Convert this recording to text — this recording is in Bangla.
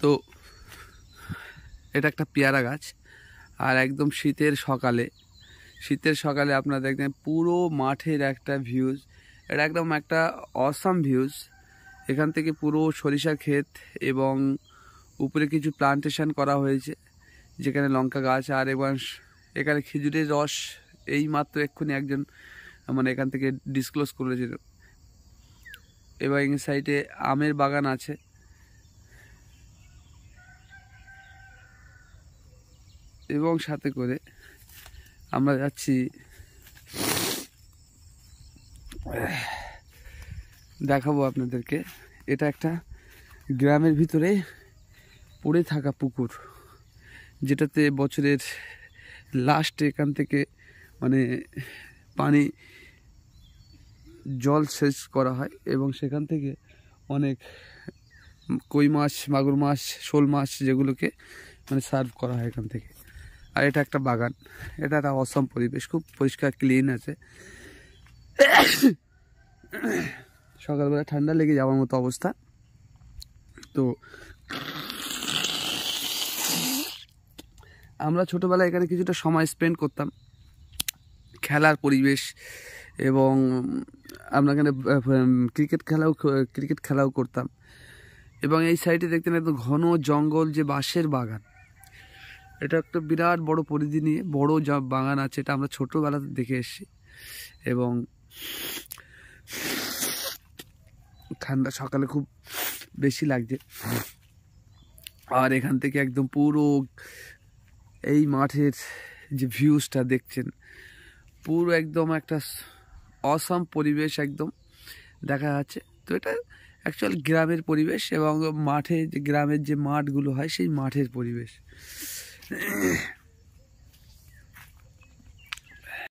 তো এটা একটা পেয়ারা গাছ, আর একদম শীতের সকালে আপনারা দেখবেন পুরো মাঠের একটা ভিউজ, এটা একদম একটা অসাম ভিউজ। এখান থেকে পুরো সরিষার ক্ষেত এবং উপরে কিছু প্লান্টেশন করা হয়েছে, যেখানে লঙ্কা গাছ, আর এবং এখানে খেজুরের রস এই মাত্র এক্ষুনি একজন মানে এখান থেকে ডিসক্লোজ করেছিল। এবং এই সাইডে আমের বাগান আছে। এবং সাথে করে আমরা যাচ্ছি, দেখাবো আপনাদেরকে, এটা একটা গ্রামের ভিতরে পড়ে থাকা পুকুর, যেটাতে বছরের লাস্টে এখান থেকে মানে পানি জল সেচ করা হয় এবং সেখান থেকে অনেক কই মাছ, মাগুর মাছ, শোল মাছ যেগুলোকে মানে সার্ভ করা হয় এখান থেকে। আর এটা একটা বাগান, এটা একটা অসম পরিবেশ, খুব পরিষ্কার ক্লিন আছে। সকালবেলা ঠান্ডা লেগে যাওয়ার মতো অবস্থা। তো আমরা ছোটোবেলায় এখানে কিছুটা সময় স্পেন্ড করতাম, খেলার পরিবেশ, এবং আমরা এখানে ক্রিকেট খেলাও করতাম। এবং এই সাইডে দেখতেন একদম ঘন জঙ্গল, যে বাঁশের বাগান, এটা একটা বিরাট বড় পরিধি নিয়ে বড় বাগান আছে, এটা আমরা ছোটোবেলাতে দেখে এসেছি। এবং ঠান্ডা সকালে খুব বেশি লাগছে। আর এখান থেকে একদম পুরো এই মাঠের যে ভিউজটা দেখছেন, পুরো একদম একটা অসাম পরিবেশ একদম দেখা যাচ্ছে। তো এটা অ্যাকচুয়াল গ্রামের পরিবেশ, এবং মাঠে যে গ্রামের যে মাঠগুলো হয় সেই মাঠের পরিবেশ।